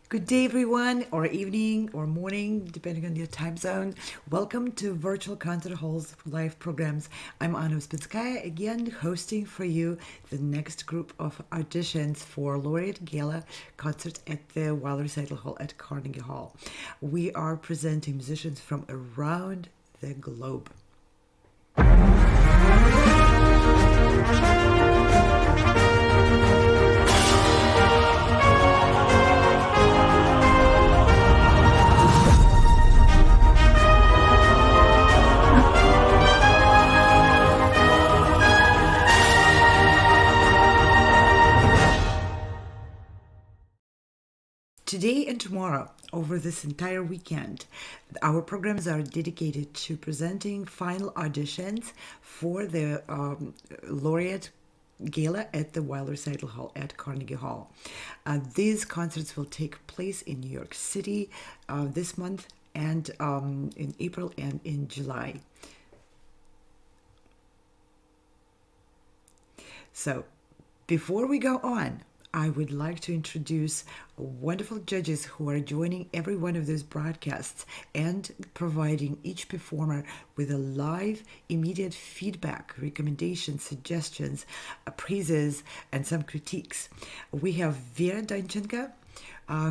Good day, everyone, or evening, or morning, depending on your time zone. Welcome to Virtual Concert Hall's live programs. I'm Anna Uspinskaya, again hosting for you the next group of auditions for Laureate Gala concert at the Weill Recital Hall at Carnegie Hall. We are presenting musicians from around the globe. Today and tomorrow, over this entire weekend, our programs are dedicated to presenting final auditions for the Laureate Gala at the Weill Recital Hall at Carnegie Hall. These concerts will take place in New York City this month and in April and in July. So, before we go on, I would like to introduce wonderful judges who are joining every one of those broadcasts and providing each performer with a live, immediate feedback, recommendations, suggestions, praises, and some critiques. We have Vera Danchenko,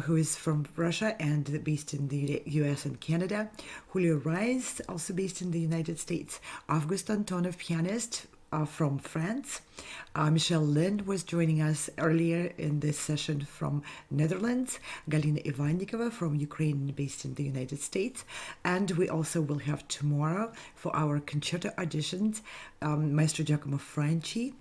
who is from Russia and based in the US and Canada. Julio Reyes, also based in the United States. August Antonov, pianist, from France. Lynn was joining us earlier in this session from Netherlands. Galina Ivannikova from Ukraine, based in the United States. And we also will have tomorrow for our concerto auditions, Maestro Giacomo Franci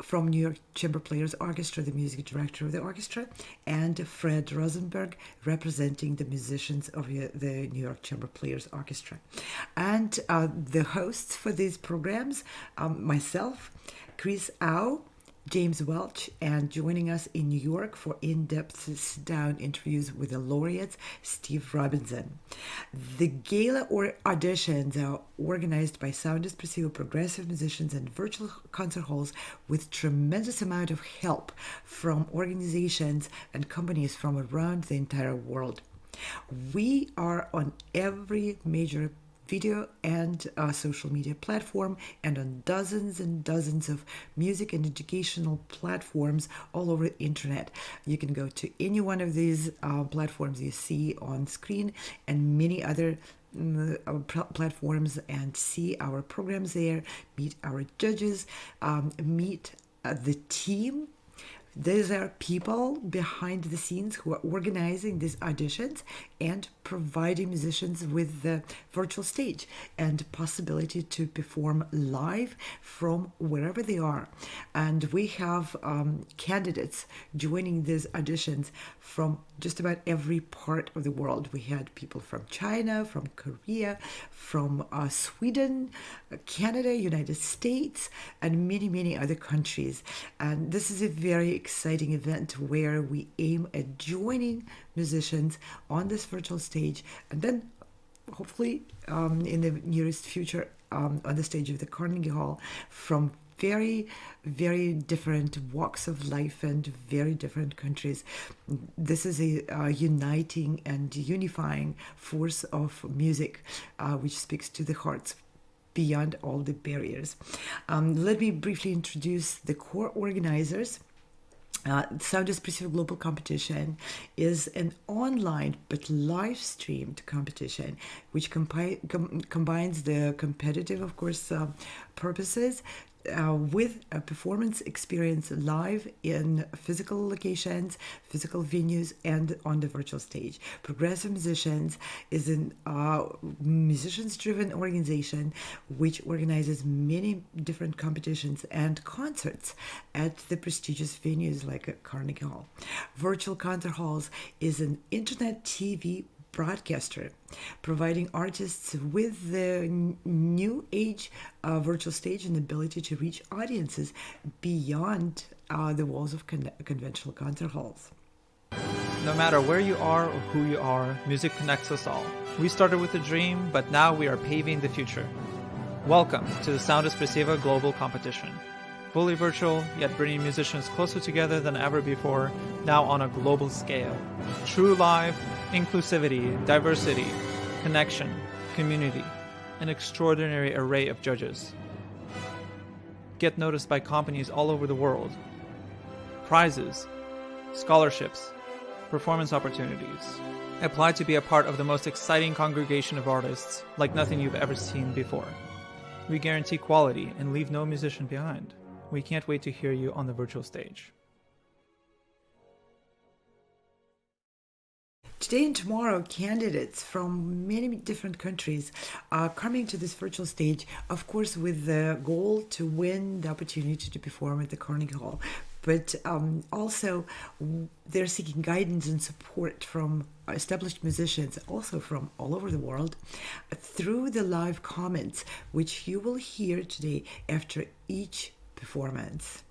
from New York Chamber Players Orchestra, the music director of the orchestra, and Fred Rosenberg representing the musicians of the New York Chamber Players Orchestra. And the hosts for these programs, myself, Chris Au, James Welch, and joining us in New York for in-depth sit-down interviews with the laureates, Steve Robinson. The gala auditions are organized by sound expressive progressive musicians and virtual concert halls with tremendous amount of help from organizations and companies from around the entire world. We are on every major video and social media platform, and on dozens and dozens of music and educational platforms all over the internet. You can go to any one of these platforms you see on screen and many other platforms and see our programs there, meet our judges, meet the team. These are people behind the scenes who are organizing these auditions and providing musicians with the virtual stage and possibility to perform live from wherever they are. And we have candidates joining these auditions from just about every part of the world. We had people from China, from Korea, from Sweden, Canada, United States, and many, many other countries. And this is a very exciting event where we aim at joining musicians on this virtual stage, and then hopefully in the nearest future on the stage of the Carnegie Hall from very, very different walks of life and very different countries. This is a uniting and unifying force of music which speaks to the hearts beyond all the barriers. Let me briefly introduce the core organizers. Sound Expressive Global Competition is an online but live streamed competition which combines the competitive, of course, purposes with a performance experience live in physical locations, physical venues, and on the virtual stage. Progressive Musicians is a musicians-driven organization which organizes many different competitions and concerts at the prestigious venues like Carnegie Hall. Virtual Concert Halls is an internet TV broadcaster, providing artists with the new age virtual stage and ability to reach audiences beyond the walls of conventional concert halls. No matter where you are or who you are, music connects us all. We started with a dream, but now we are paving the future. Welcome to the Sound Espressiva Global Competition. Fully virtual, yet bringing musicians closer together than ever before, now on a global scale. True live, inclusivity, diversity, connection, community, an extraordinary array of judges. Get noticed by companies all over the world. Prizes, scholarships, performance opportunities. Apply to be a part of the most exciting congregation of artists like nothing you've ever seen before. We guarantee quality and leave no musician behind. We can't wait to hear you on the virtual stage. Today and tomorrow, candidates from many different countries are coming to this virtual stage, of course, with the goal to win the opportunity to perform at the Carnegie Hall. But also, they're seeking guidance and support from established musicians, also from all over the world, through the live comments, which you will hear today after each performance.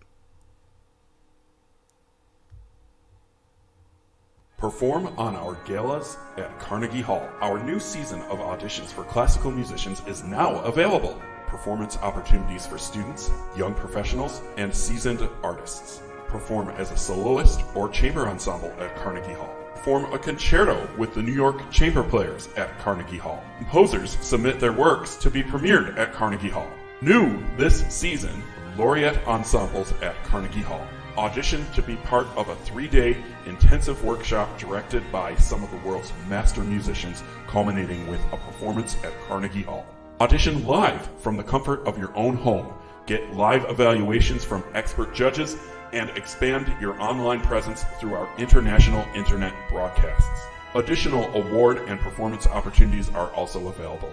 Perform on our galas at Carnegie Hall. Our new season of auditions for classical musicians is now available. Performance opportunities for students, young professionals, and seasoned artists. Perform as a soloist or chamber ensemble at Carnegie Hall. Perform a concerto with the New York Chamber Players at Carnegie Hall. Composers submit their works to be premiered at Carnegie Hall. New this season, Laureate Ensembles at Carnegie Hall. Audition to be part of a 3-day intensive workshop directed by some of the world's master musicians, culminating with a performance at Carnegie Hall. Audition live from the comfort of your own home. Get live evaluations from expert judges and expand your online presence through our international internet broadcasts. Additional award and performance opportunities are also available.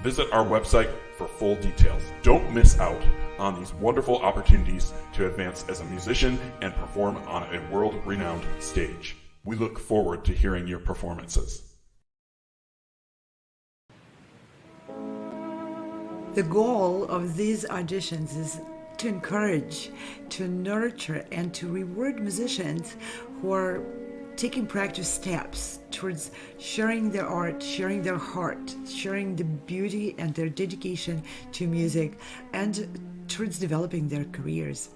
Visit our website for full details. Don't miss out on these wonderful opportunities to advance as a musician and perform on a world-renowned stage. We look forward to hearing your performances. The goal of these auditions is to encourage, to nurture, and to reward musicians who are taking practice steps towards sharing their art, sharing their heart, sharing the beauty and their dedication to music, and towards developing their careers.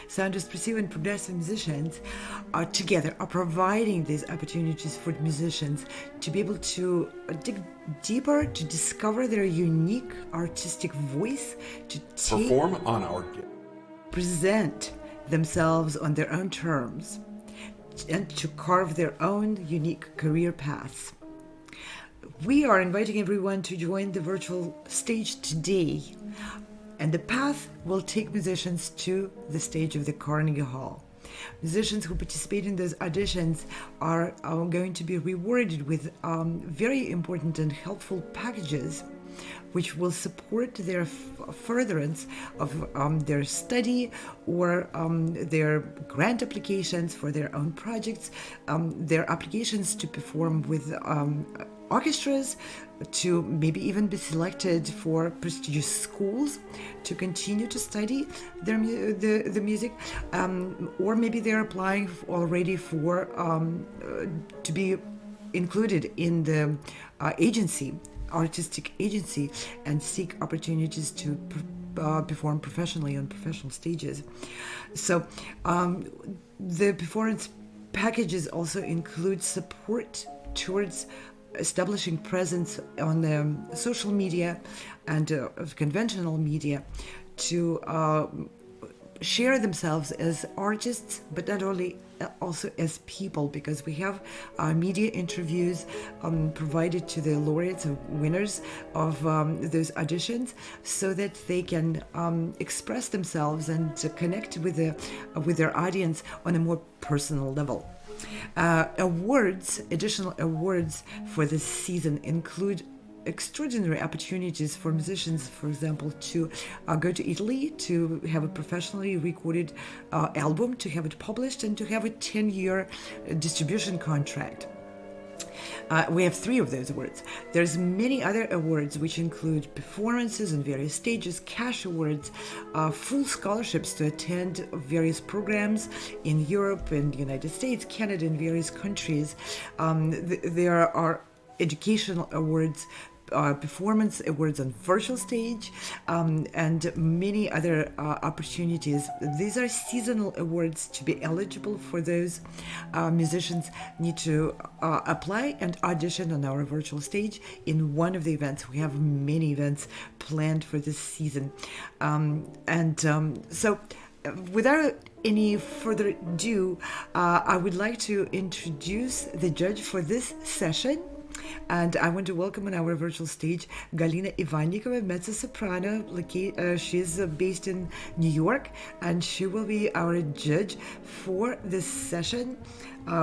Sound Espressiva and progressive musicians are together are providing these opportunities for musicians to be able to dig deeper, to discover their unique artistic voice, to perform on our present themselves on their own terms, and to carve their own unique career paths. We are inviting everyone to join the virtual stage today, and the path will take musicians to the stage of the Carnegie Hall. Musicians who participate in those auditions are going to be rewarded with very important and helpful packages which will support their furtherance of their study or their grant applications for their own projects, their applications to perform with orchestras, to maybe even be selected for prestigious schools to continue to study the music, or maybe they're applying already for to be included in the artistic agency, and seek opportunities to perform professionally on professional stages. So the performance packages also include support towards establishing presence on social media and conventional media to share themselves as artists, but not only also as people, because we have media interviews provided to the laureates and winners of those auditions, so that they can express themselves and connect with their audience on a more personal level. Additional awards for this season include extraordinary opportunities for musicians, for example, to go to Italy to have a professionally recorded album, to have it published, and to have a 10-year distribution contract. We have 3 of those awards. There's many other awards which include performances in various stages, cash awards, full scholarships to attend various programs in Europe and the United States, Canada, and various countries. There are educational awards, performance awards on virtual stage, and many other opportunities. These are seasonal awards. To be eligible for those, musicians need to apply and audition on our virtual stage in one of the events. We have many events planned for this season. So without any further ado, I would like to introduce the judge for this session. And I want to welcome on our virtual stage Galina Ivannikova, mezzo-soprano. She's based in New York, and she will be our judge for this session,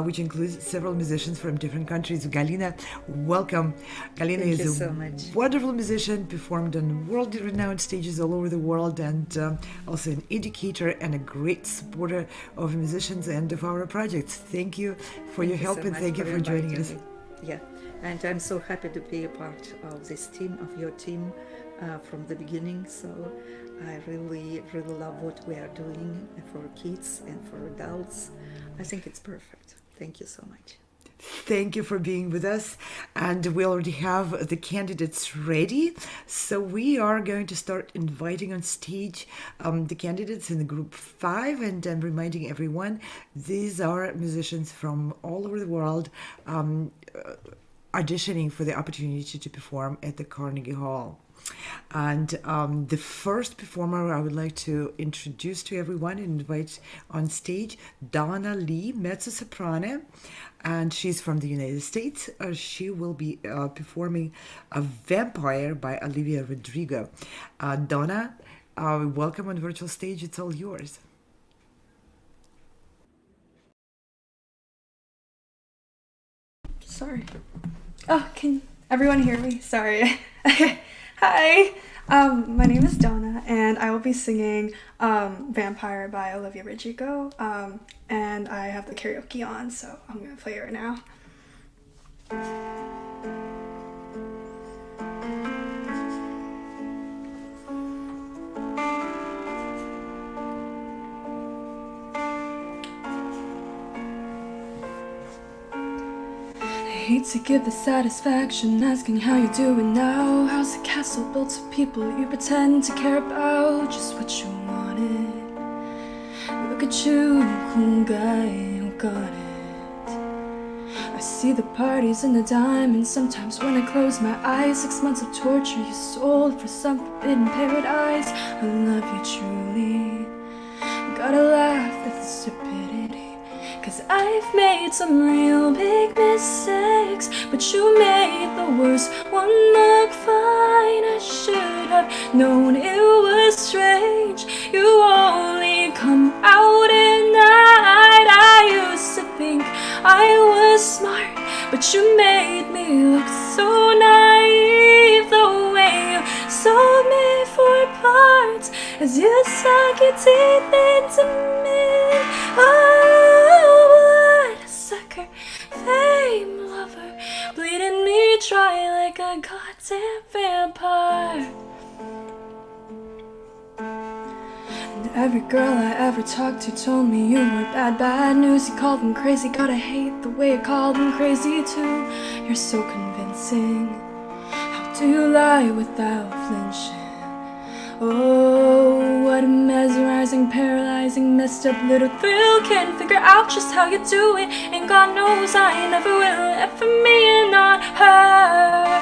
which includes several musicians from different countries. Galina, welcome. Galina Thank is you a so much. wonderful musician, performed on world-renowned stages all over the world, and also an educator and a great supporter of musicians and of our projects. Thank you for your help, and thank you for joining us. Yeah, and I'm so happy to be a part of this team, of your team, from the beginning. So I really, really love what we are doing for kids and for adults. I think it's perfect. Thank you so much. Thank you for being with us. And we already have the candidates ready. So we are going to start inviting on stage the candidates in the group 5. And I'm reminding everyone, these are musicians from all over the world auditioning for the opportunity to perform at the Carnegie Hall. And the first performer I would like to introduce to everyone and invite on stage, Donna Lee, mezzo-soprano, and she's from the United States. She will be performing a Vampire by Olivia Rodrigo. Donna, welcome on virtual stage. It's all yours. Sorry. Oh, can everyone hear me? Sorry. Hi. My name is Donna, and I will be singing Vampire by Olivia Rodrigo. And I have the karaoke on, so I'm going to play it right now. I hate to give the satisfaction asking how you doing now. How's the castle built of people you pretend to care about? Just what you wanted. Look at you, cool guy, who got it. I see the parties and the diamonds. Sometimes when I close my eyes, 6 months of torture you sold for some forbidden paradise. I love you truly. Gotta laugh at the stupidity. 'Cause I've made some real big mistakes, but you made the worst one look fine. I should have known it was strange. You only come out at night. I used to think I was smart, but you made me look so naive. The way you sold me for parts as you sunk your teeth into me. Oh, what a sucker, fame lover, bleeding me dry like a goddamn vampire. And every girl I ever talked to told me you were bad, bad news. You called them crazy, gotta hate the way you called them crazy too. You're so convincing. How do you lie without flinching? Oh, what a mesmerizing, paralyzing, messed up little thrill. Can't figure out just how you do it, and God knows I never will. And for me and not her,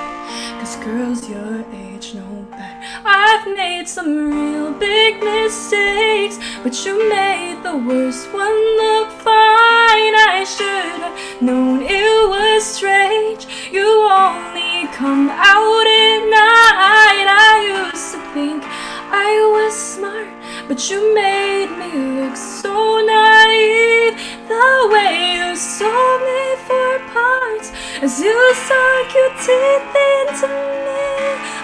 'cause girls your age know better. I've made some real big mistakes, but you made the worst one look fine. I should have known it was strange. You only come out at night. I used to think I was smart, but you made me look so naive. The way you sold me for parts as you sunk your teeth into me.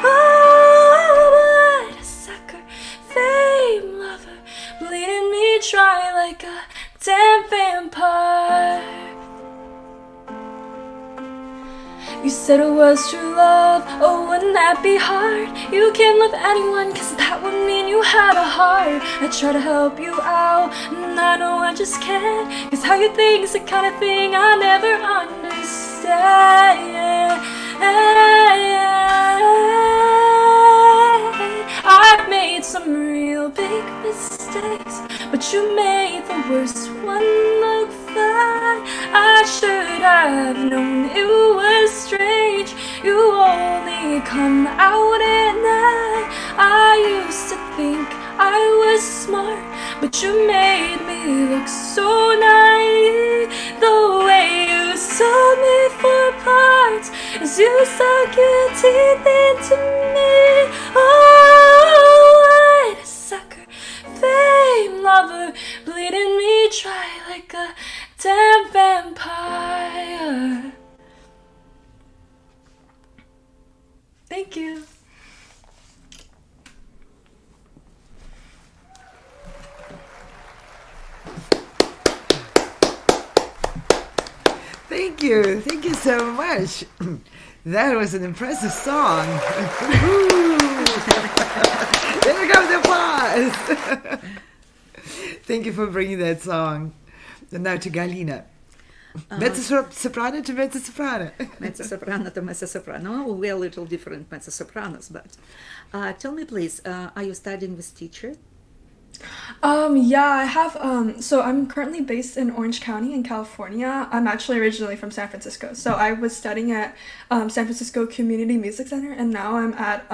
Oh, what a sucker, fame lover, bleeding me dry like a damn vampire. You said it was true love, oh wouldn't that be hard? You can't love anyone cause that would mean you had a heart. I try to help you out, and I know I just can't, cause how you think's the kind of thing I never understand. I've made some real big mistakes, but you made the worst one look fine. I should have known it was strange. You only come out at night. I used to think I was smart, but you made me look so naive. The way you sold me for parts as you sunk your teeth into me. Oh, what a sucker, fame lover, bleeding me dry like a damn vampire. Thank you. Thank you so much. That was an impressive song. There comes the applause. Thank you for bringing that song. And now to Galina. Mezzo-soprano to mezzo-soprano. Mezzo-soprano to mezzo-soprano. We're a little different mezzo-sopranos, but tell me please, are you studying with teacher? Yeah, I have, so I'm currently based in Orange County in California. I'm actually originally from San Francisco. So I was studying at San Francisco Community Music Center, and now I'm at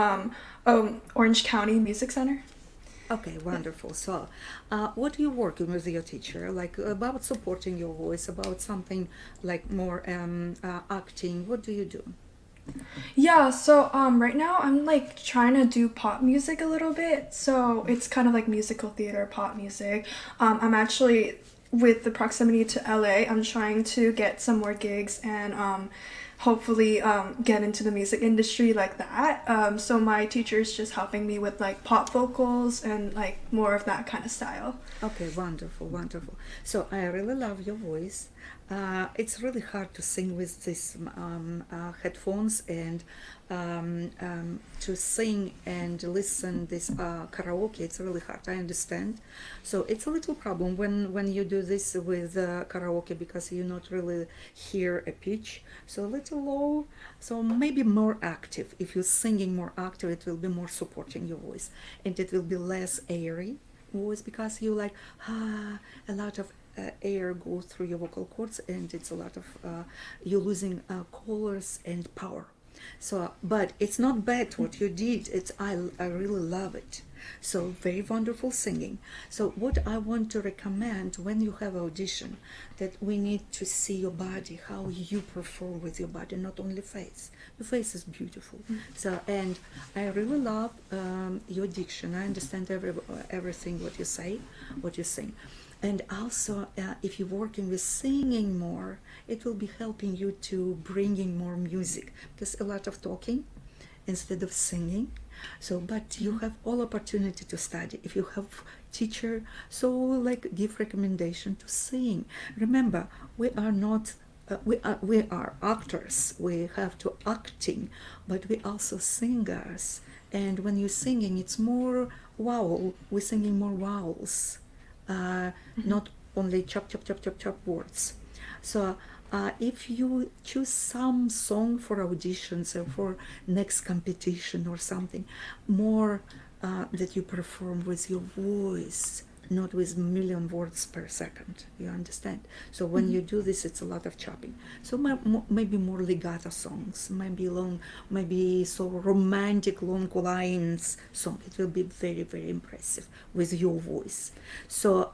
Orange County Music Center. Okay, wonderful. So, what are you working with your teacher? Like about supporting your voice, about something like more acting? What do you do? Yeah, so right now I'm like trying to do pop music a little bit. So it's kind of like musical theater, pop music. I'm actually, with the proximity to LA, I'm trying to get some more gigs and hopefully get into the music industry like that. So my teacher's just helping me with like pop vocals and like more of that kind of style. Okay, wonderful, wonderful. So I really love your voice. It's really hard to sing with these headphones and to sing and listen this karaoke. It's really hard. I understand. So it's a little problem when you do this with karaoke because you not really hear a pitch. So a little low. So maybe more active. If you're singing more active, it will be more supporting your voice, and it will be less airy voice because you like a lot of air goes through your vocal cords, and it's a lot of you're losing colors and power. So, but it's not bad what you did. It's I really love it. So very wonderful singing. So what I want to recommend when you have audition, that we need to see your body, how you perform with your body, not only face. The face is beautiful. So, and I really love your diction. I understand everything what you say, what you sing. And also, if you're working with singing more, it will be helping you to bringing more music. There's a lot of talking instead of singing. So, but you have all opportunity to study. If you have teacher, so like give recommendation to sing. Remember, we are not, we are actors. We have to acting, but we also singers. And when you're singing, it's more vowel. We're singing more vowels. Not only chop, chop, chop, chop, chop words. So if you choose some song for auditions or for next competition or something, more that you perform with your voice, not with million words per second, you understand? So when you do this, it's a lot of chopping. So maybe more legato songs, maybe long, maybe so romantic long lines song. It will be very, very impressive with your voice. So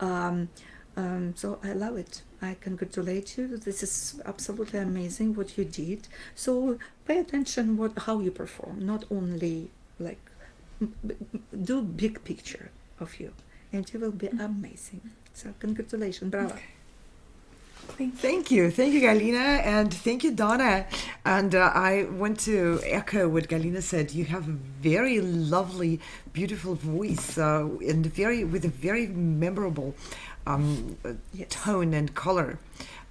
so I love it. I congratulate you. This is absolutely amazing what you did. So pay attention how you perform, not only like do big picture of you, and you will be amazing. So congratulations, bravo. Okay. Thank you, Galina, and thank you, Donna. And I want to echo what Galina said. You have a very lovely, beautiful voice, and with a very memorable Yes. tone and color.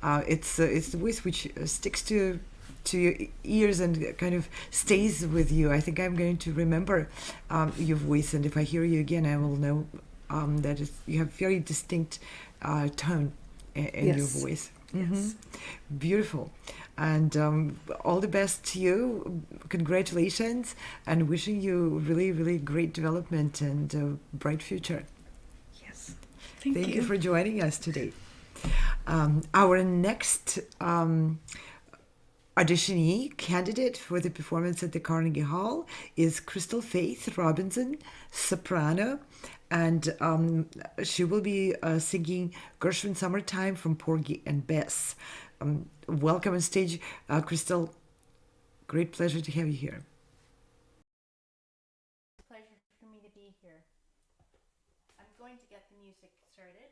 It's the voice which sticks to to your ears and kind of stays with you. I think I'm going to remember your voice, and if I hear you again, I will know that you have very distinct tone in your voice. Yes. Beautiful. And all the best to you. Congratulations, and wishing you really, really great development and a bright future. Yes. Thank you for joining us today. Our next auditionee candidate for the performance at the Carnegie Hall is Christal Faith Robinson, soprano, and she will be singing Gershwin Summertime from Porgy and Bess. Welcome on stage, Christal. Great pleasure to have you here. Pleasure for me to be here. I'm going to get the music started.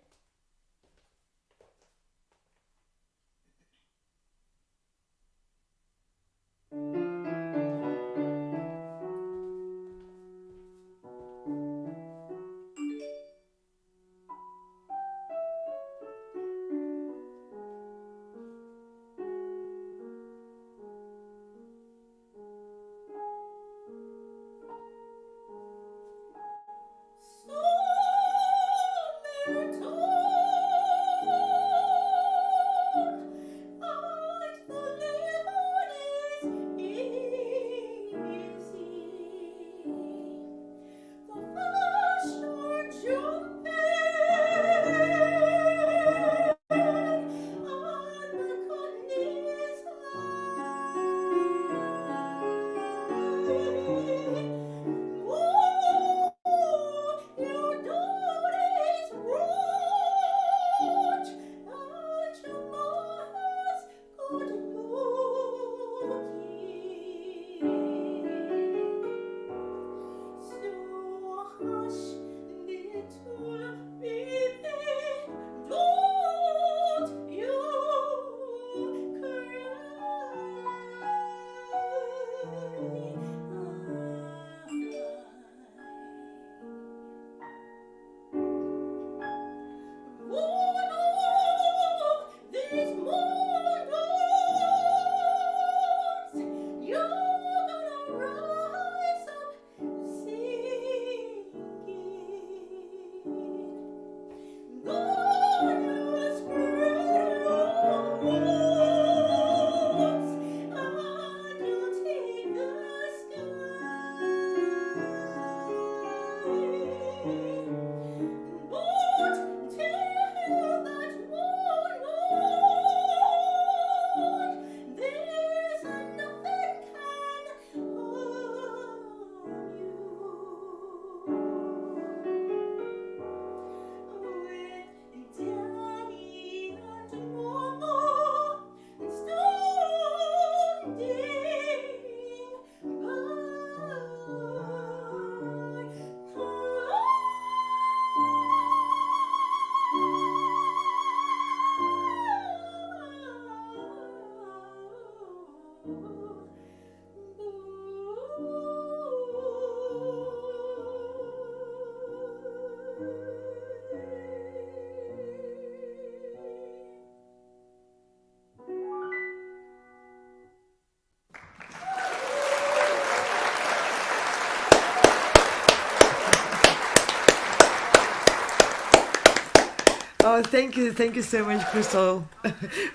Oh, thank you so much, Christal,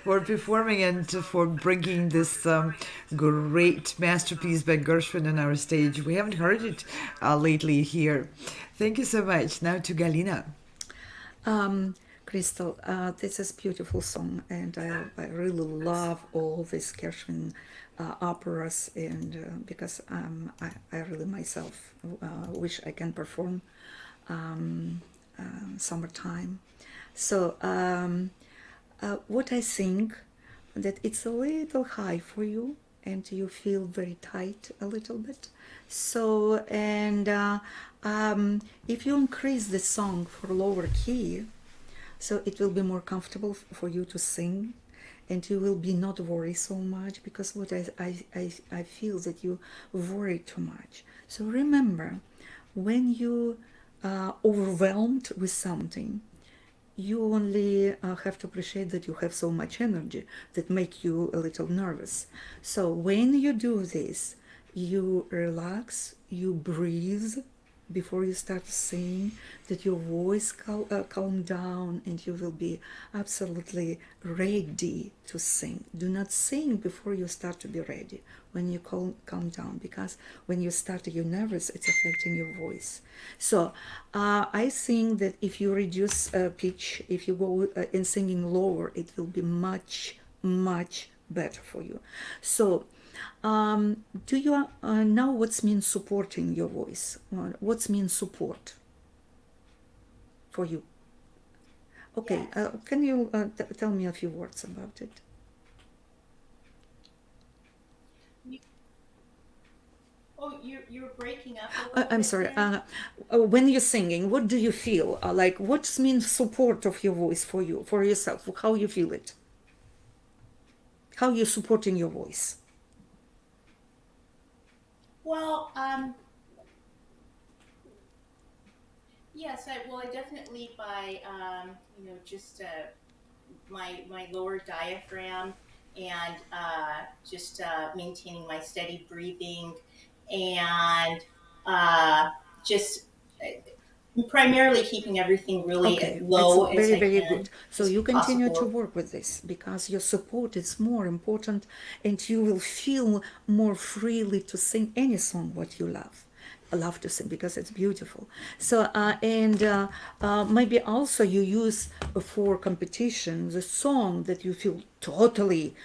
for performing and for bringing this great masterpiece by Gershwin on our stage. We haven't heard it lately here. Thank you so much. Now to Galina. Christal, this is a beautiful song, and I really love all these Gershwin operas, and because I really myself wish I can perform Summertime. So what I think that it's a little high for you, and you feel very tight a little bit. So, and if you increase the song for lower key, so it will be more comfortable for you to sing, and you will be not worry so much, because what I feel that you worry too much. So remember, when you overwhelmed with something, you only have to appreciate that you have so much energy that make you a little nervous. So when you do this, you relax, you breathe before you start singing, that your voice calm down, and you will be absolutely ready to sing. Do not sing before you start to be ready, when you calm down, because when you start, you're nervous, it's affecting your voice. So I think that if you reduce pitch, if you go in singing lower, it will be much, much better for you. So do you know what means supporting your voice? What means support for you? Okay, Yes. can you tell me a few words about it? Oh, you're breaking up a little I'm bit sorry. there. When you're singing, what do you feel? Like, what means support of your voice for you, for yourself? How you feel it? How you supporting your voice? Well, yes, I definitely by just my lower diaphragm and just maintaining my steady breathing and just primarily keeping everything really as Okay, it's low as very, I very can good. So as you continue to possible. work with this because your support is more important and you will feel more freely to sing any song what you love. I love to sing because it's beautiful. So, maybe also you use for competition the song that you feel totally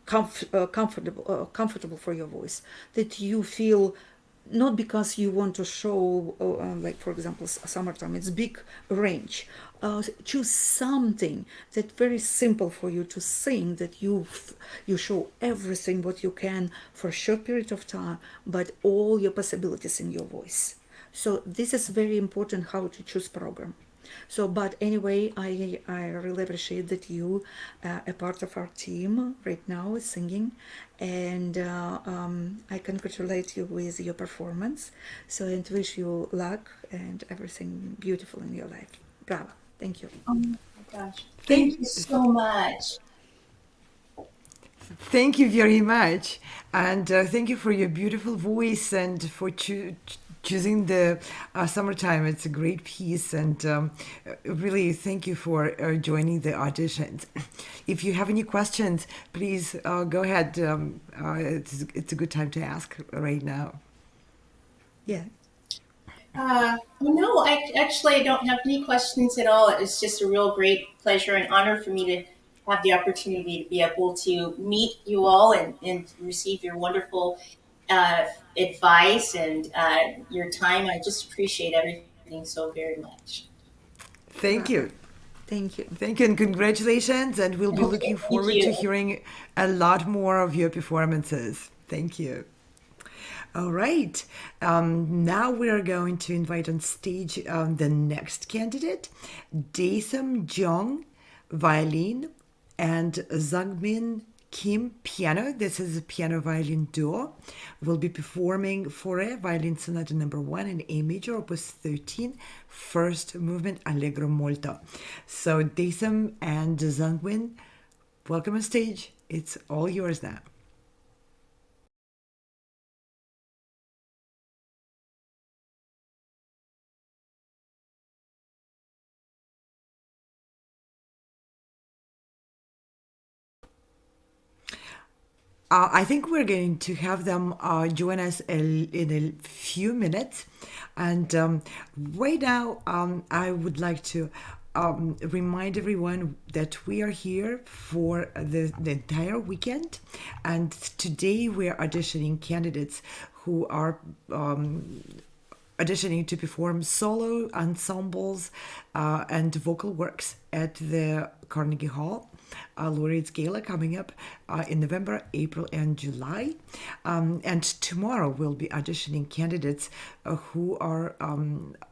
comfortable for your voice, that you feel not because you want to show, like for example, summertime, it's big range. Choose something that very simple for you to sing, that you show everything what you can for a short period of time, but all your possibilities in your voice. So this is very important how to choose program. So, but anyway, I really appreciate that you, a part of our team right now, is singing, and I congratulate you with your performance. So, and wish you luck and everything beautiful in your life. Bravo! Thank you. Oh my gosh. Thank Thank, you so much. thank you very much, and thank you for your beautiful voice and for choosing the summertime. It's a great piece, and really thank you for joining the auditions. If you have any questions, please go ahead. It's a good time to ask right now. Yeah. No, I don't have any questions at all. It's just a real great pleasure and honor for me to have the opportunity to be able to meet you all and receive your wonderful advice and your time. I just appreciate everything so very much. Thank you. Thank you. Thank you and congratulations, and we'll be looking Okay, thank forward to you. hearing a lot more of your performances. Thank you. All right. Now we are going to invite on stage the next candidate, Dasom Jeong, violin, and Sungmin Kim, piano. This is a piano violin duo. Will be performing Faure Violin Sonata number 1 in A major, opus 13, first movement Allegro molto. So Dasom and Sungmin, welcome on stage. It's all yours now. I think we're going to have them join us in a few minutes. And right now, I would like to remind everyone that we are here for the entire weekend. And today we're auditioning candidates who are auditioning to perform solo ensembles and vocal works at the Carnegie Hall. Laureates Gala coming up in November, April, and July. And tomorrow we'll be auditioning candidates who are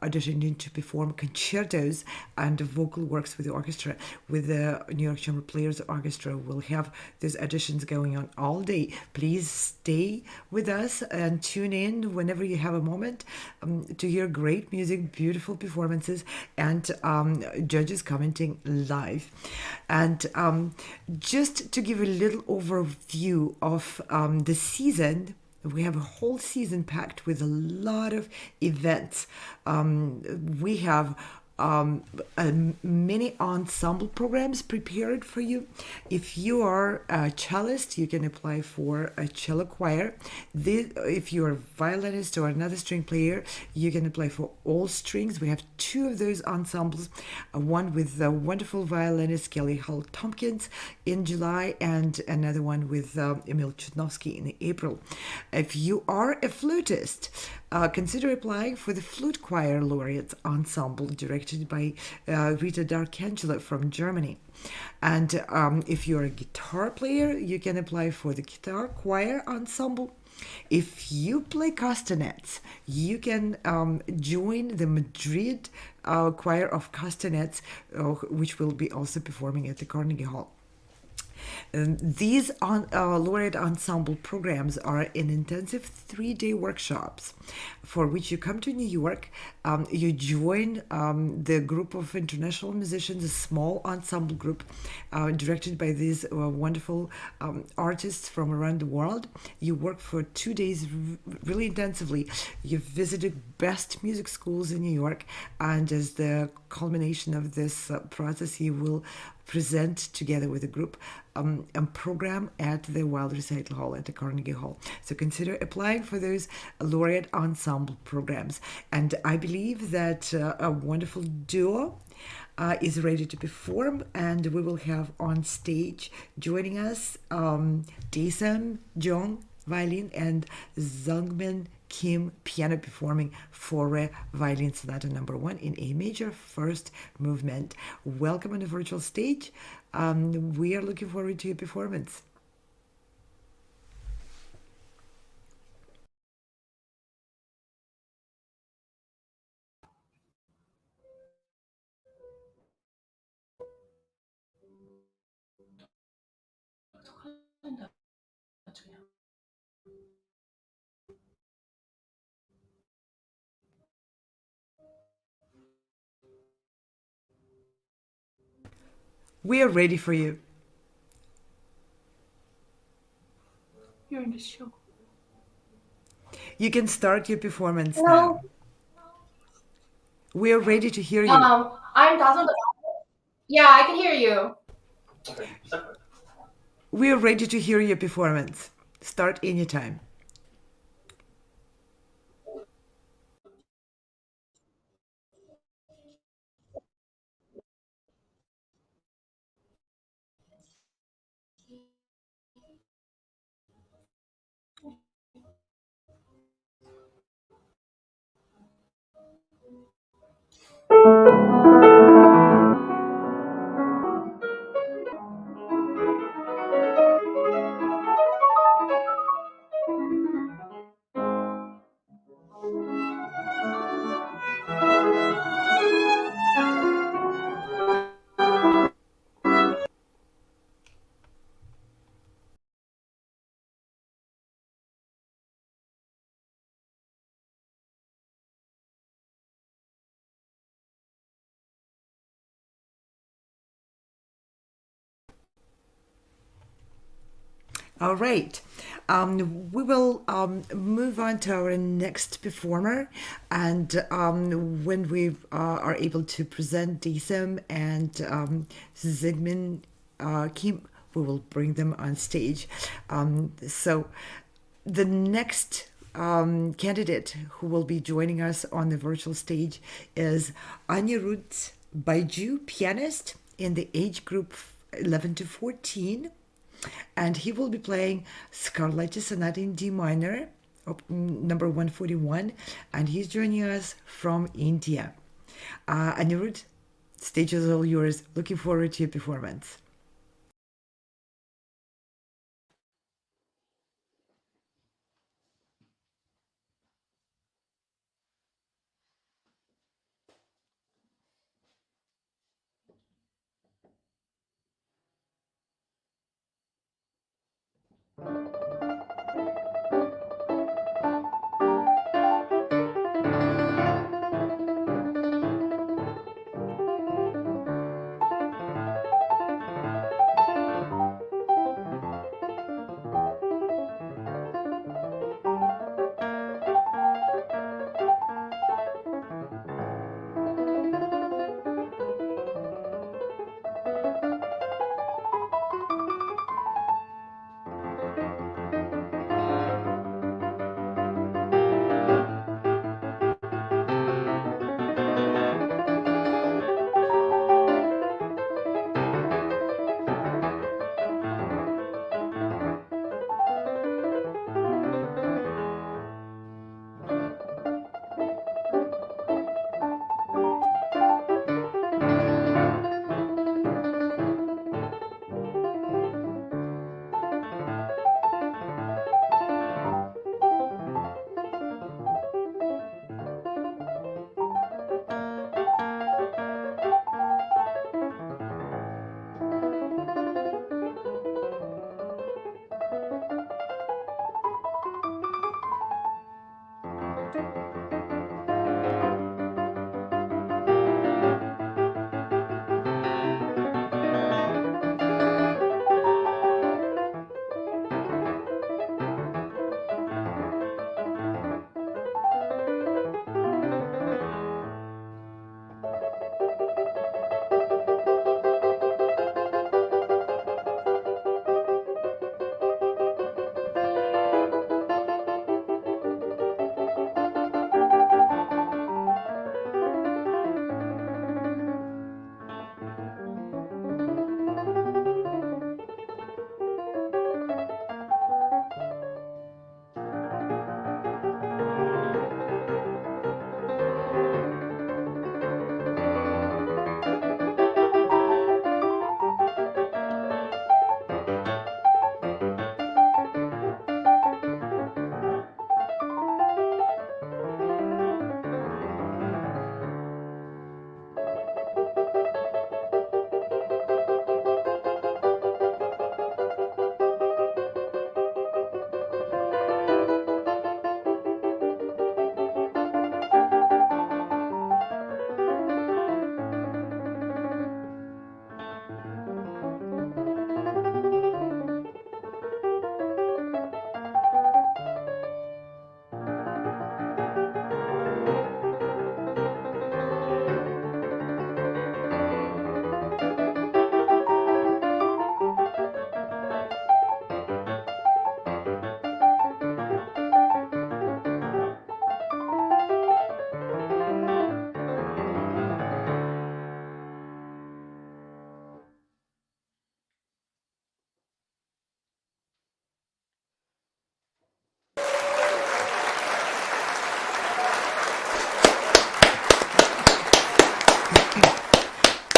auditioning to perform concertos and vocal works with the orchestra. With the New York Chamber Players Orchestra, we'll have those auditions going on all day. Please stay with us and tune in whenever you have a moment to hear great music, beautiful performances, and judges commenting live. And just to give a little overview of the season, we have a whole season packed with a lot of events. We have many ensemble programs prepared for you. If you are a cellist, you can apply for a cello choir. If you're a violinist or another string player, you can apply for all strings. We have two of those ensembles, one with the wonderful violinist Kelly Hull Tompkins in July, and another one with Emil Chudnovsky in April. If you are a flutist, consider applying for the Flute Choir Laureates Ensemble, directed by Rita Darkangela from Germany. And if you're a guitar player, you can apply for the Guitar Choir Ensemble. If you play castanets, you can join the Madrid Choir of Castanets, which will be also performing at the Carnegie Hall. These Laureate Ensemble programs are in intensive 3-day workshops for which you come to New York. You join the group of international musicians, a small ensemble group directed by these wonderful artists from around the world. You work for 2 days really intensively. You've visited best music schools in New York, and as the culmination of this process, you will present together with a group a program at the Weill Recital Hall at the Carnegie Hall. So consider applying for those Laureate Ensemble programs. And I believe that a wonderful duo is ready to perform, and we will have on stage joining us Dasom, Jeon, violin, and Sungmin Kim, piano, performing Faure Violin Sonata No. 1 in A major, first movement. Welcome on the virtual stage. We are looking forward to your performance. We are ready for you. You're in the show. You can start your performance Hello. now. We are ready to hear you. I'm Dasom. Yeah, I can hear you. We are ready to hear your performance. Start anytime. All right. We will move on to our next performer, and when we are able to present Dasom and Sungmin Kim, we will bring them on stage. So the next candidate who will be joining us on the virtual stage is Anirudh Baiju, pianist in the age group 11 to 14. And he will be playing Scarlatti Sonata in D minor, number 141, and he's joining us from India. Anirudh, stage is all yours. Looking forward to your performance.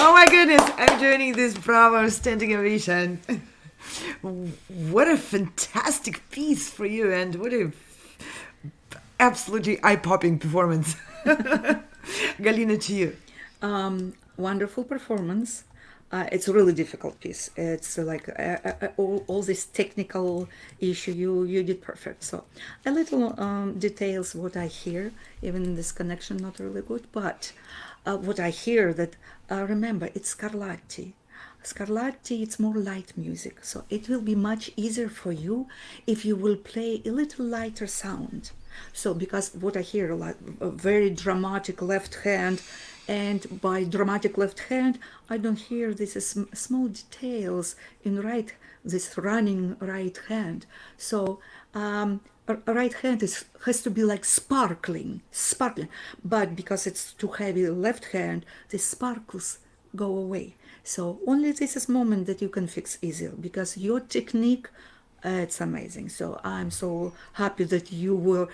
Oh my goodness, I'm joining this Bravo standing ovation. What a fantastic piece for you, and what a absolutely eye-popping performance. Galina, to you. Wonderful performance. It's a really difficult piece. It's like all this technical issue. You did perfect. So a little details what I hear, even this connection not really good, but what I hear that remember it's Scarlatti. Scarlatti, it's more light music, so it will be much easier for you if you will play a little lighter sound. So because what I hear, like a very dramatic left hand, and by dramatic left hand, I don't hear these small details in right, this running right hand. So right hand has to be like sparkling, but because it's too heavy left hand, the sparkles go away. So only this is moment that you can fix easily, because your technique, it's amazing. So I'm so happy that you were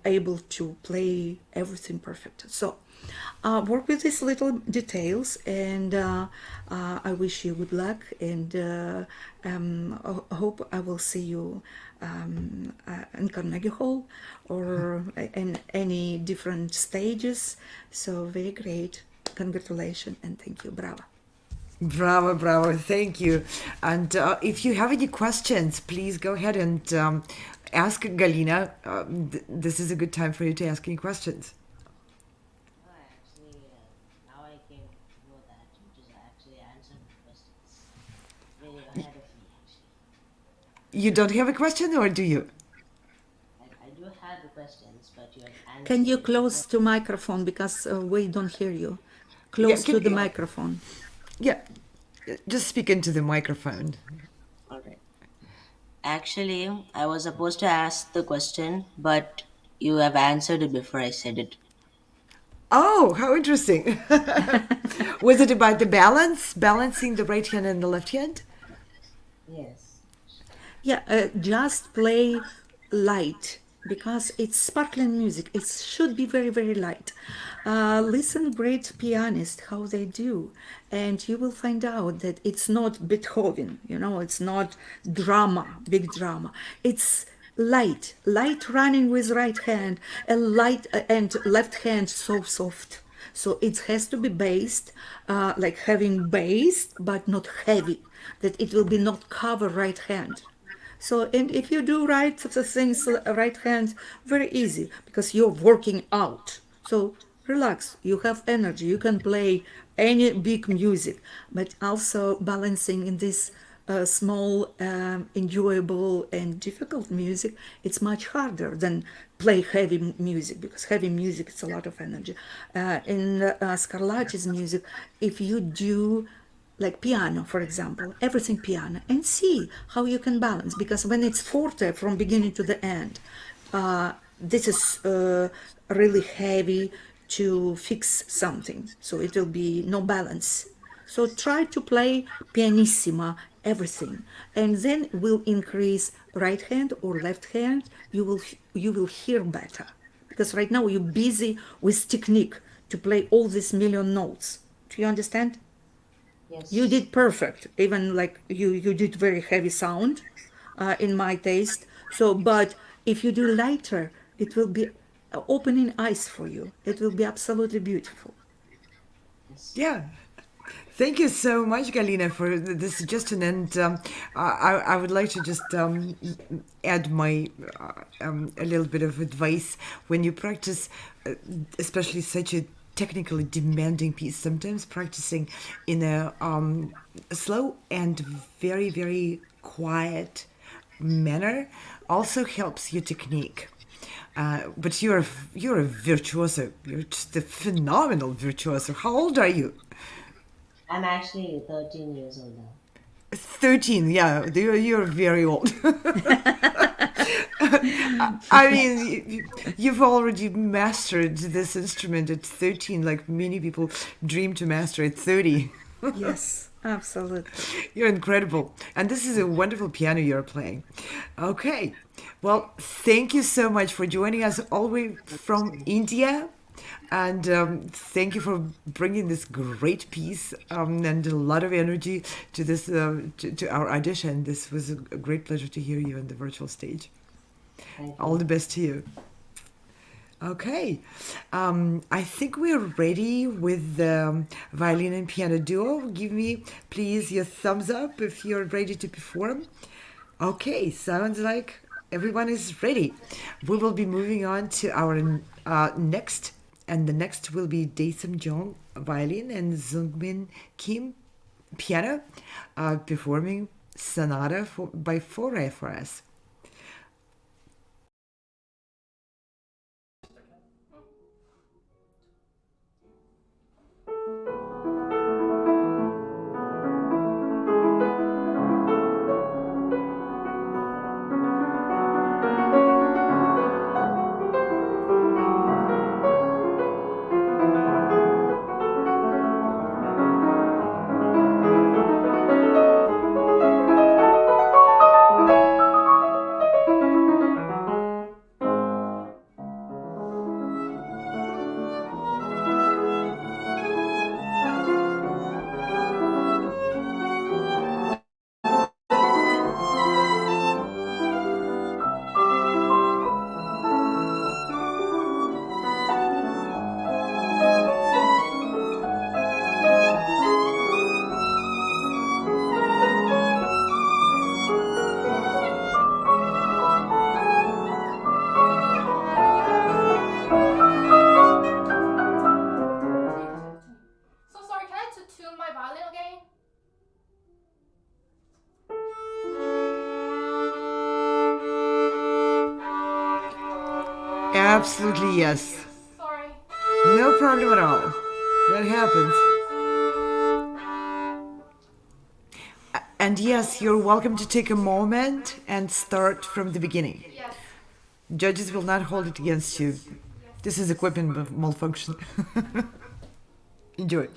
able to play everything perfect. So work with these little details, and I wish you good luck, and hope I will see you in Carnegie Hall or in any different stages. So very great. Congratulations and thank you. Bravo. Bravo, bravo. Thank you. And if you have any questions, please go ahead and ask Galina. This is a good time for you to ask any questions. Oh, actually, now I came to know that you just actually answered the questions very ahead of me, actually. You don't have a question, or do you? I do have the questions, but you have answered. Can you it close to microphone because we don't hear you? Close to the microphone. Yeah, just speak into the microphone. All right. Actually, I was supposed to ask the question, but you have answered it before I said it. Oh, how interesting. Was it about the balancing the right hand and the left hand? Yes. Yeah, just play light because it's sparkling music. It should be very, very light. Listen great pianists, how they do. And you will find out that it's not Beethoven, it's not drama, big drama. It's light running with right hand, and light and left hand so soft. So it has to be based, like having bass, but not heavy, that it will be not cover right hand. So, and if you do right the things, right hand, very easy because you're working out. So relax, you have energy, you can play any big music, but also balancing in this small, enjoyable and difficult music, it's much harder than play heavy music because heavy music, it's a lot of energy. In Scarlatti's music, if you do like piano, for example, everything piano, and see how you can balance. Because when it's forte from beginning to the end, this is really heavy to fix something. So it will be no balance. So try to play pianissima, everything, and then will increase right hand or left hand. You will hear better because right now you're busy with technique to play all these million notes. Do you understand? Yes. You did perfect. Even like you did very heavy sound, in my taste. So, but if you do lighter, it will be opening eyes for you. It will be absolutely beautiful. Yeah. Thank you so much, Galina, for this suggestion. And I would like to just add my a little bit of advice when you practice, especially such a technically demanding piece. Sometimes practicing in a slow and very, very quiet manner also helps your technique. But you're a virtuoso. You're just a phenomenal virtuoso. How old are you? I'm actually 13 years old now. 13, yeah, you're very old. I mean, you've already mastered this instrument at 13, like many people dream to master at 30. Yes, absolutely. You're incredible. And this is a wonderful piano you're playing. Okay. Well, thank you so much for joining us all the way from India. And thank you for bringing this great piece and a lot of energy to this to our audition. This was a great pleasure to hear you on the virtual stage. All the best to you. Okay, I think we're ready with the violin and piano duo. Give me, please, your thumbs up if you're ready to perform. Okay, sounds like everyone is ready. We will be moving on to our next. And the next will be Dasom Jeon, violin, and Sungmin Kim, piano, performing Sonata by Faure for us. Absolutely yes. Sorry. No problem at all. That happens. And yes, you're welcome to take a moment and start from the beginning. Yes. Judges will not hold it against you. This is equipment malfunction. Enjoy.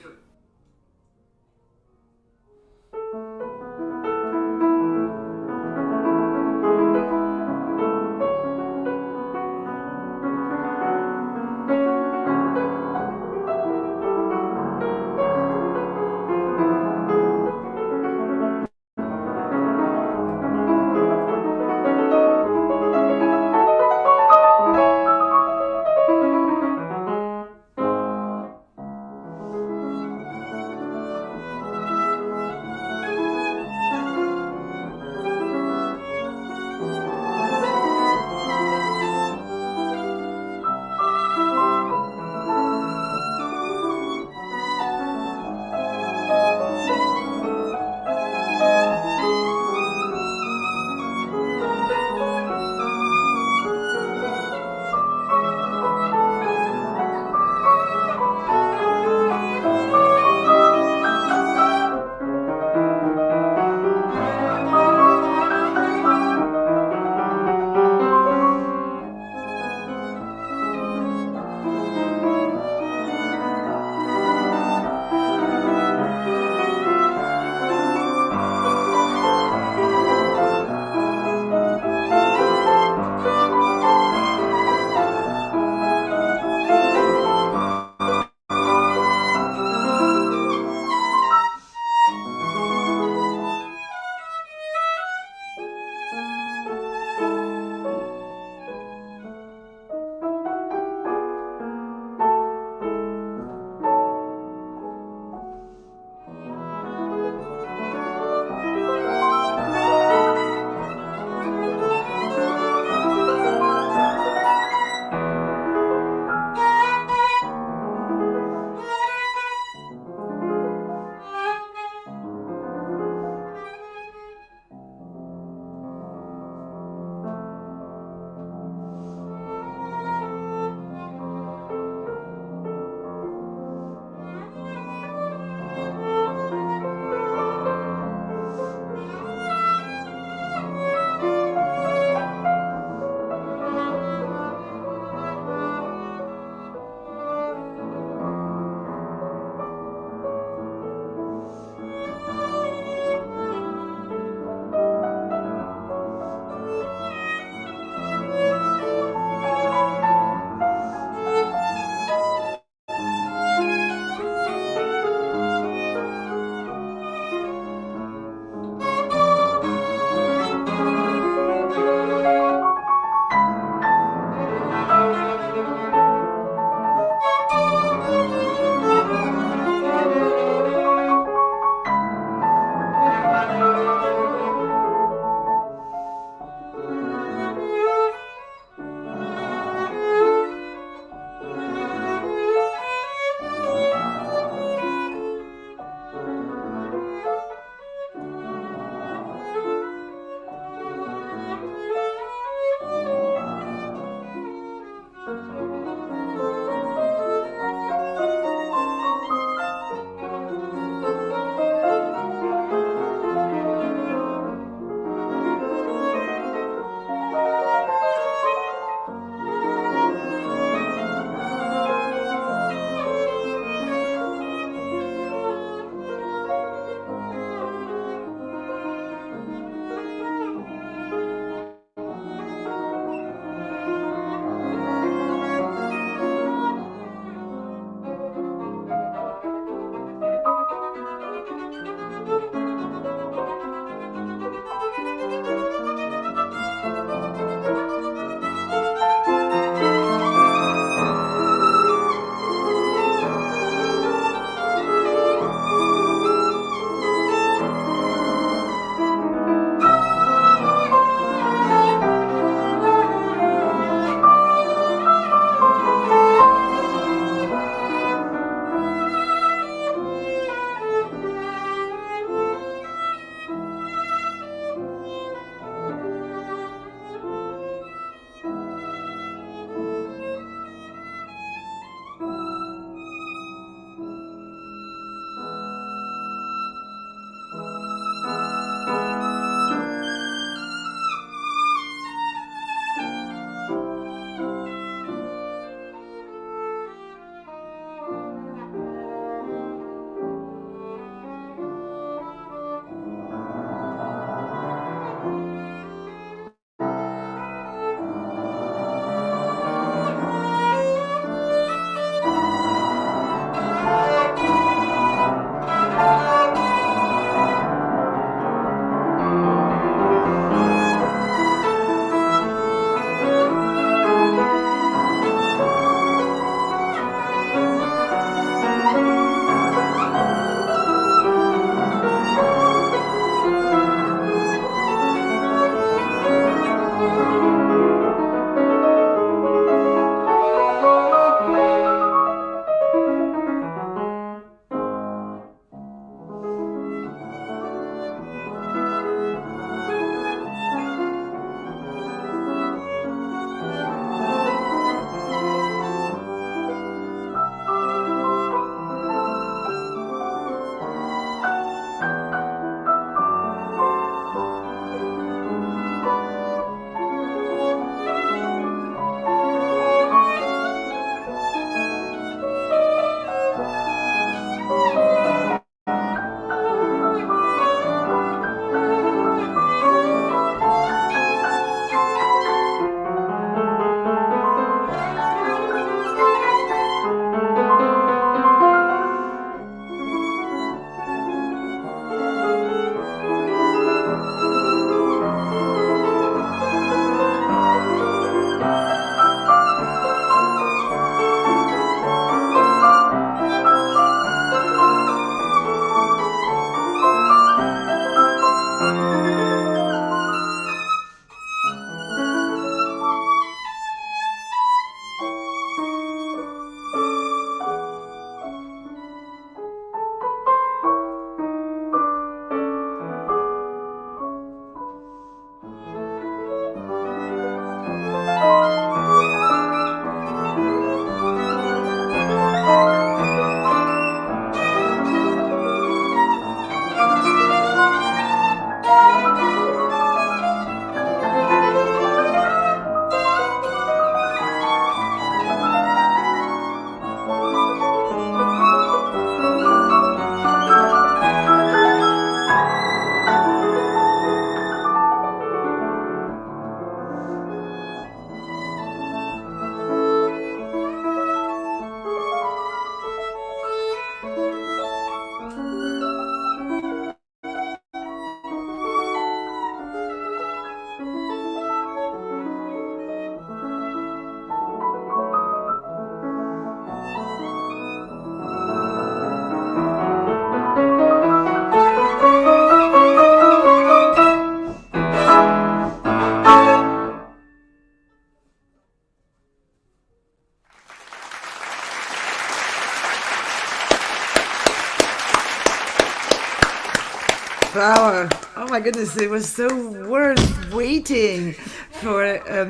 Faure. Oh my goodness, it was so worth waiting for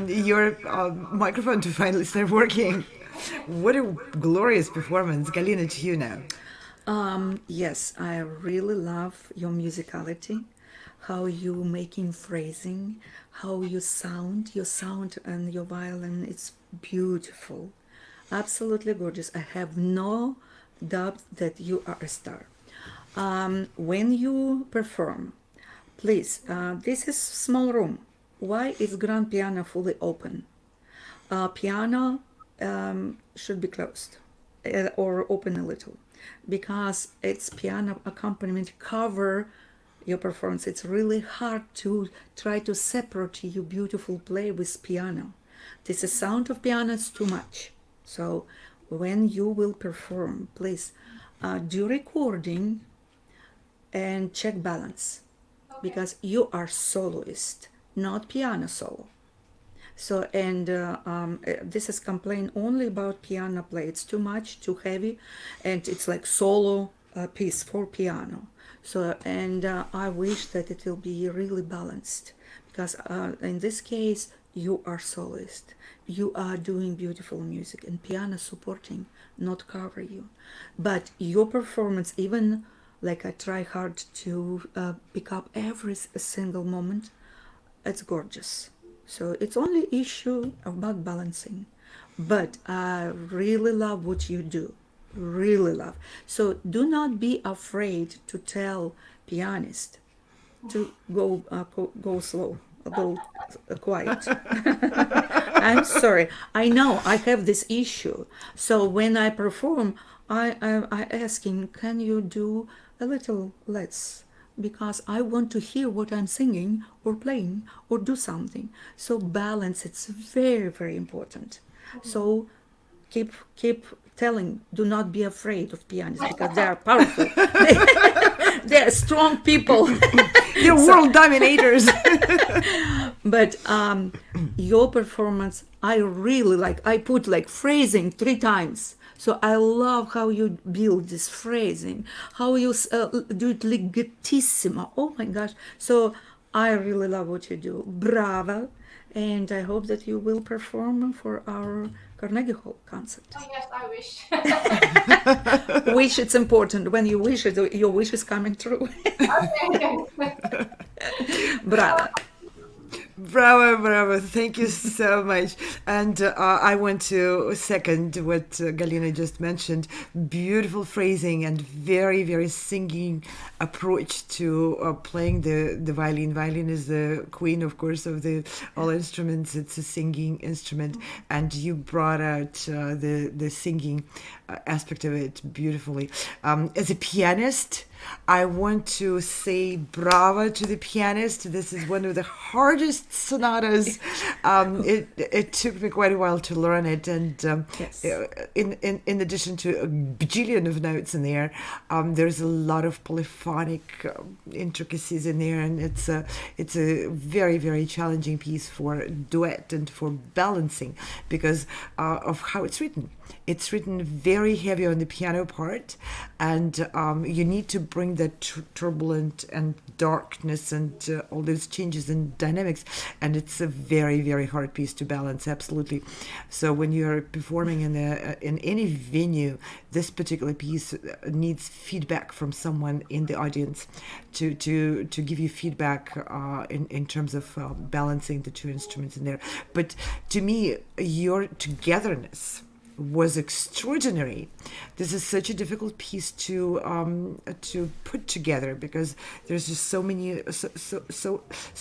your microphone to finally start working. What a glorious performance. Galina, to you now. Yes, I really love your musicality, how you making phrasing, how your sound and your violin, it's beautiful. Absolutely gorgeous. I have no doubt that you are a star. When you perform, please, this is small room. Why is grand piano fully open? Piano should be closed or open a little because it's piano accompaniment cover your performance. It's really hard to try to separate your beautiful play with piano. This is sound of piano is too much. So when you will perform, please do recording and check balance because you are soloist, not piano solo. So, and this is complaint only about piano play. It's too much, too heavy, and it's like solo piece for piano. So, and I wish that it will be really balanced because in this case, you are soloist. You are doing beautiful music and piano supporting, not cover you. But your performance, even like I try hard to pick up every single moment, it's gorgeous. So it's only issue about balancing. But I really love what you do. Really love. So do not be afraid to tell pianist to go slow, go quiet. I'm sorry. I know I have this issue. So when I perform, I ask him, can you do a little less? Because I want to hear what I'm singing or playing or do something. So balance, it's very, very important. So keep telling, do not be afraid of pianists because they are powerful. They are strong people. They're world dominators. But your performance, I really like. I put like phrasing 3 times. So I love how you build this phrasing, how you do it legatissimo. Oh my gosh. So I really love what you do. Bravo. And I hope that you will perform for our Carnegie Hall concert. Oh, yes, I wish. Wish, it's important. When you wish it, your wish is coming true. Okay. Bravo. Bravo, bravo. Thank you so much. And I want to second what Galina just mentioned. Beautiful phrasing and very, very singing approach to playing the violin. Violin is the queen, of course, of all instruments. It's a singing instrument. And you brought out the singing aspect of it beautifully. As a pianist, I want to say bravo to the pianist. This is one of the hardest sonatas. It took me quite a while to learn it, and Yes. in addition to a bajillion of notes in there, there's a lot of polyphonic intricacies in there, and it's a very, very challenging piece for duet and for balancing because of how it's written. It's written very heavy on the piano part, and you need to bring that turbulent and darkness and all those changes in dynamics, and it's a very, very hard piece to balance, absolutely. So when you're performing in any venue, this particular piece needs feedback from someone in the audience to give you feedback in terms of balancing the two instruments in there. But to me, your togetherness was extraordinary. This is such a difficult piece to put together because there's just so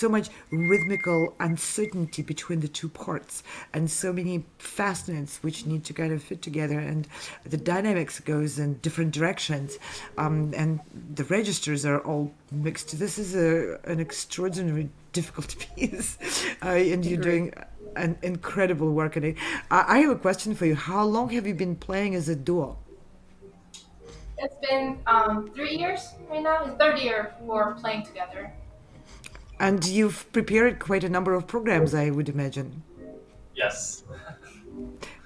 much rhythmical uncertainty between the two parts and so many fast notes which need to kind of fit together, and the dynamics goes in different directions, and the registers are all mixed. This is an extraordinary difficult piece, and you're doing an incredible work on it. I have a question for you. How long have you been playing as a duo? It's been 3 years right now. It's third year for playing together. And you've prepared quite a number of programs, I would imagine. Yes.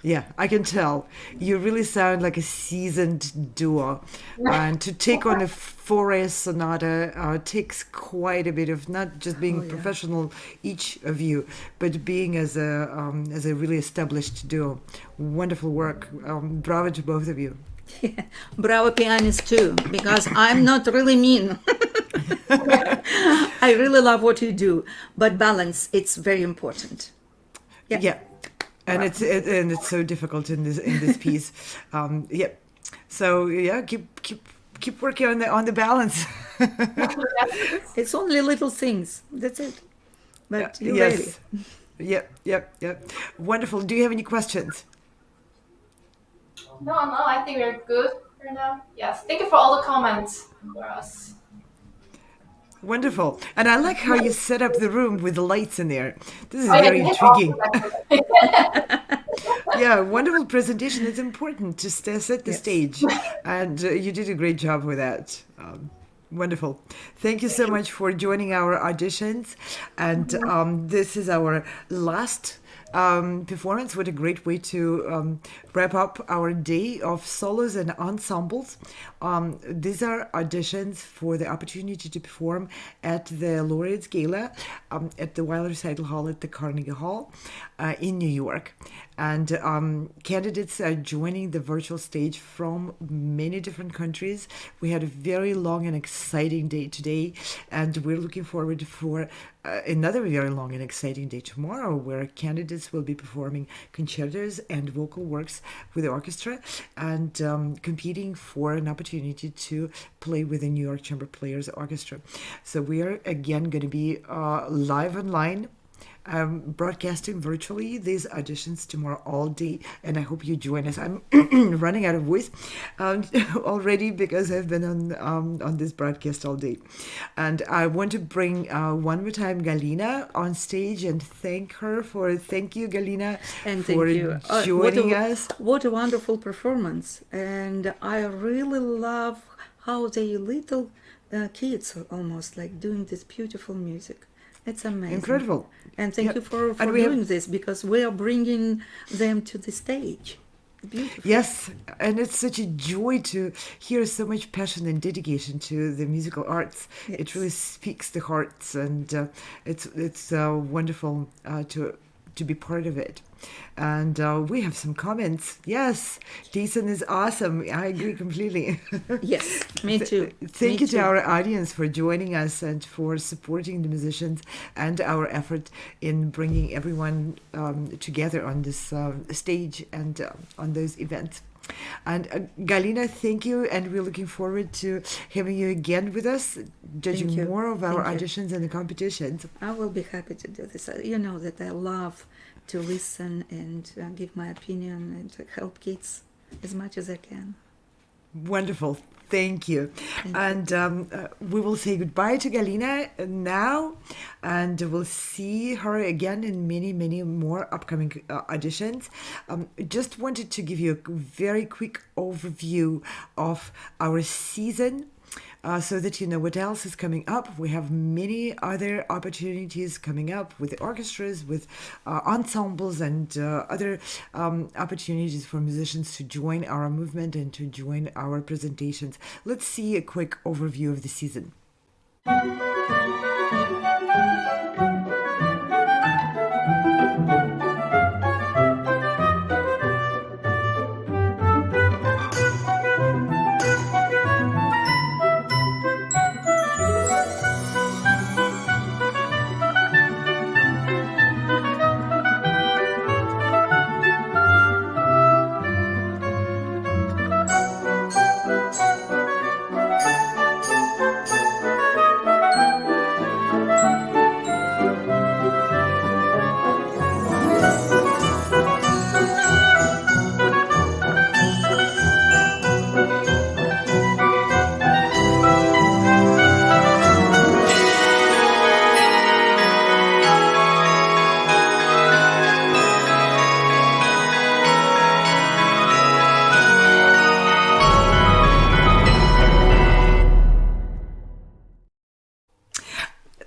Yeah, I can tell. You really sound like a seasoned duo. And to take on a Faure sonata takes quite a bit of not just being professional, each of you, but being as a really established duo. Wonderful work. Bravo to both of you. Yeah. Bravo pianist too, because I'm not really mean. I really love what you do, but balance, it's very important. Yeah. And it's so difficult in this piece. Yeah. So yeah, keep working on the balance. It's only little things. That's it. But you're ready. Yep. Wonderful. Do you have any questions? No, I think we're good for now. Yes, thank you for all the comments for us. Wonderful. And I like how you set up the room with the lights in there. This is very intriguing. Yeah, wonderful presentation. It's important to set the stage. And you did a great job with that. Wonderful. Thank you so much for joining our auditions. And this is our last performance. What a great way to wrap up our day of solos and ensembles. These are auditions for the opportunity to perform at the Laureate Gala at the Weill Recital Hall at the Carnegie Hall in New York. And candidates are joining the virtual stage from many different countries. We had a very long and exciting day today, and we're looking forward for another very long and exciting day tomorrow, where candidates will be performing concertos and vocal works with the orchestra and competing for an opportunity to play with the New York Chamber Players Orchestra. So we are again going to be live online, broadcasting virtually these auditions tomorrow all day, and I hope you join us. I'm running out of voice already because I've been on this broadcast all day, and I want to bring one more time Galina on stage and thank you Galina and for thank you. Joining us. What a wonderful performance, and I really love how they little kids are almost like doing this beautiful music. It's amazing. Incredible. And thank you for doing this, because we are bringing them to the stage. Beautiful. Yes, and it's such a joy to hear so much passion and dedication to the musical arts. Yes. It really speaks the hearts, and it's wonderful to be part of it. And we have some comments. Yes, Dasom is awesome. I agree completely. Yes, me too. Thank you to our audience for joining us and for supporting the musicians and our effort in bringing everyone together on this stage and on those events. And Galina, thank you, and we're looking forward to having you again with us, judging more of our auditions and the competitions. I will be happy to do this. You know that I love to listen and give my opinion and to help kids as much as I can. Wonderful. Thank you. And we will say goodbye to Galina now, and we'll see her again in many, many more upcoming auditions. Just wanted to give you a very quick overview of our season, so that you know what else is coming up. We have many other opportunities coming up with the orchestras, with ensembles, and other opportunities for musicians to join our movement and to join our presentations. Let's see a quick overview of the season.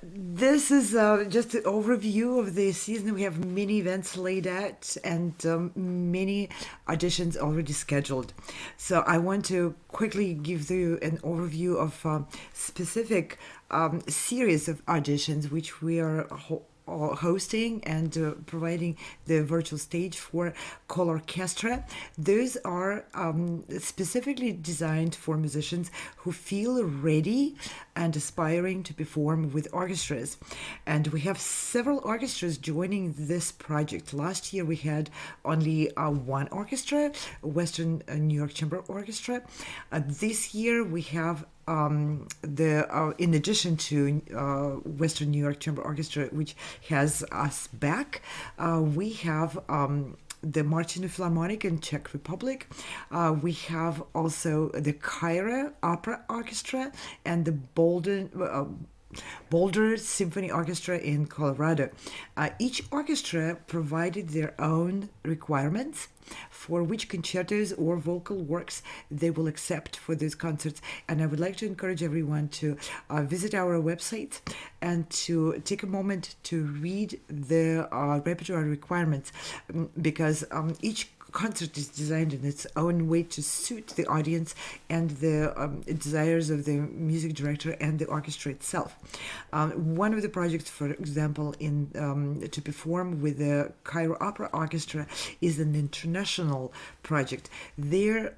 this is just an overview of the season. We have many events laid out and many auditions already scheduled. So I want to quickly give you an overview of specific series of auditions which we are hosting and providing the virtual stage for call orchestra. Those are specifically designed for musicians who feel ready and aspiring to perform with orchestras. And we have several orchestras joining this project. Last year we had only one orchestra, Western New York Chamber Orchestra. This year we have in addition to Western New York Chamber Orchestra, which has us back, we have the Martino Philharmonic in Czech Republic. We have also the Cairo Opera Orchestra and the Boulder Symphony Orchestra in Colorado. Each orchestra provided their own requirements for which concertos or vocal works they will accept for these concerts. And I would like to encourage everyone to visit our website and to take a moment to read the repertoire requirements, because each concert is designed in its own way to suit the audience and the desires of the music director and the orchestra itself. One of the projects, for example, to perform with the Cairo Opera Orchestra is an international project. There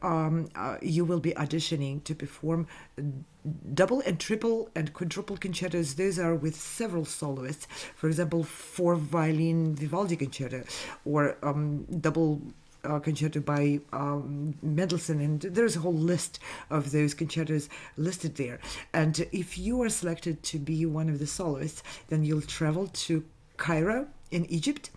you will be auditioning to perform double and triple and quadruple concertos. Those are with several soloists. For example, 4 violin Vivaldi concerto, or double concerto by Mendelssohn, and there's a whole list of those concertos listed there. And if you are selected to be one of the soloists, then you'll travel to Cairo in Egypt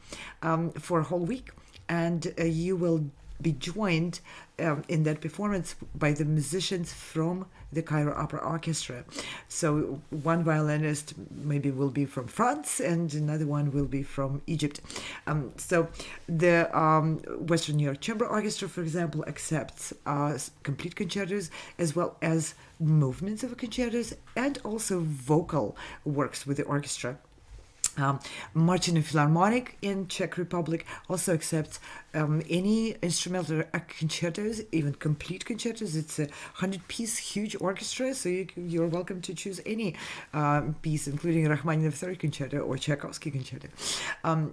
for a whole week, and you will be joined in that performance by the musicians from the Cairo Opera Orchestra. So one violinist maybe will be from France and another one will be from Egypt. So the Western New York Chamber Orchestra, for example, accepts complete concertos as well as movements of concertos and also vocal works with the orchestra. Martino Philharmonic in Czech Republic also accepts any instrumental concertos, even complete concertos. It's a 100-piece huge orchestra, so you're welcome to choose any piece, including Rachmaninoff Third Concerto or Tchaikovsky Concerto.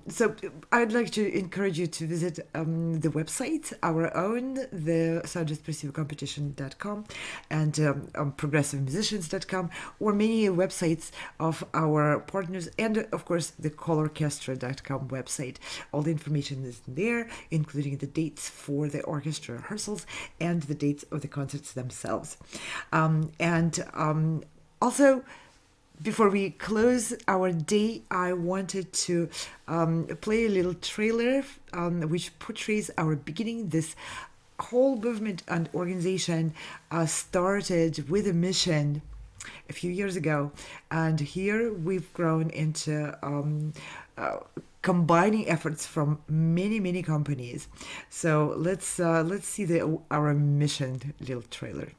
So I'd like to encourage you to visit the website, our own, the soundexpressivecompetition.com and progressivemusicians.com, or many websites of our partners, and of course the callorchestra.com website. All the information is there, including the dates for the orchestra rehearsals and the dates of the concerts themselves. Also, before we close our day, I wanted to play a little trailer which portrays our beginning. This whole movement and organization started with a mission a few years ago, and here we've grown into combining efforts from many companies. So let's see our mission little trailer.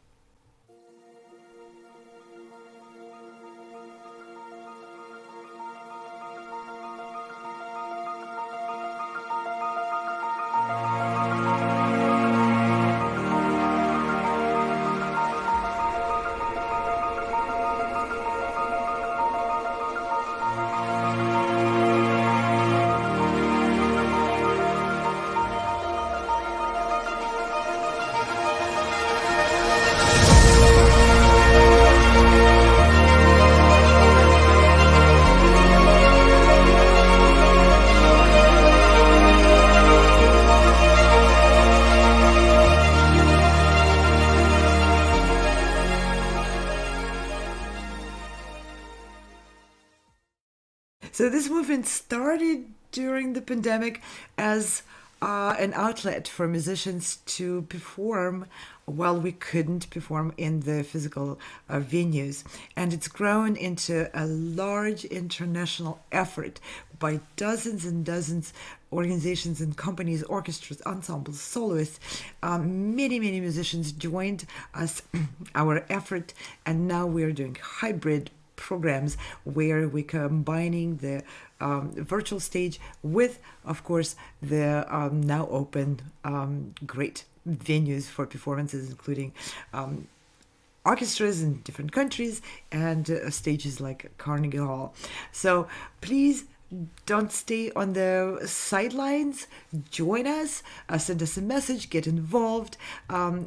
So this movement started during the pandemic as an outlet for musicians to perform while we couldn't perform in the physical venues. And it's grown into a large international effort by dozens and dozens organizations and companies, orchestras, ensembles, soloists. Many musicians joined us, our effort, and now we are doing hybrid programs where we're combining the virtual stage with, of course, the now open great venues for performances, including orchestras in different countries and stages like Carnegie Hall. So please don't stay on the sidelines. Join us, send us a message, get involved.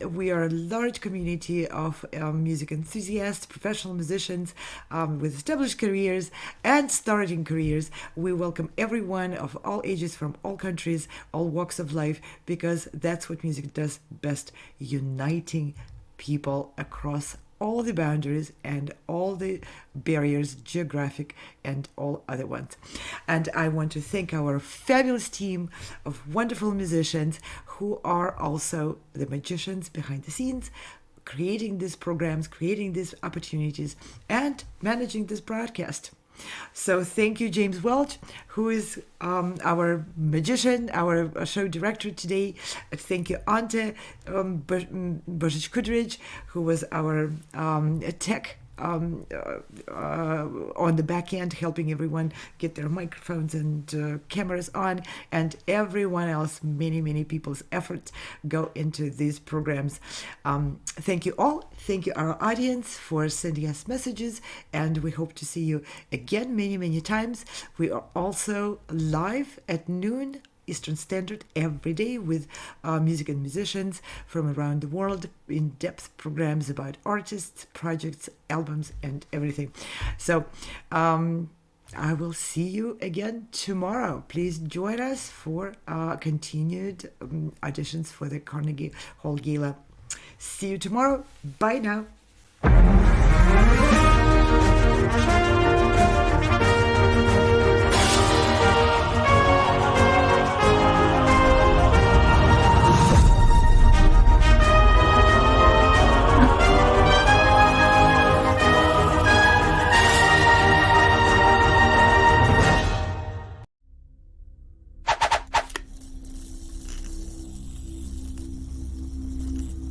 We are a large community of music enthusiasts, professional musicians with established careers and starting careers. We welcome everyone of all ages from all countries, all walks of life, because that's what music does best, uniting people across all the boundaries and all the barriers, geographic and all other ones. And I want to thank our fabulous team of wonderful musicians who are also the magicians behind the scenes, creating these programs, creating these opportunities, and managing this broadcast. So thank you, James Welch, who is our magician, our show director today. Thank you, Ante Božič-Kudrić, who was our tech on the back end, helping everyone get their microphones and cameras on, and everyone else. Many people's efforts go into these programs. Thank you all. Thank you, our audience, for sending us messages, and we hope to see you again many times. We are also live at noon Eastern Standard every day with music and musicians from around the world, in-depth programs about artists, projects, albums, and everything. So I will see you again tomorrow. Please join us for continued auditions for the Carnegie Hall Gala. See you tomorrow. Bye now.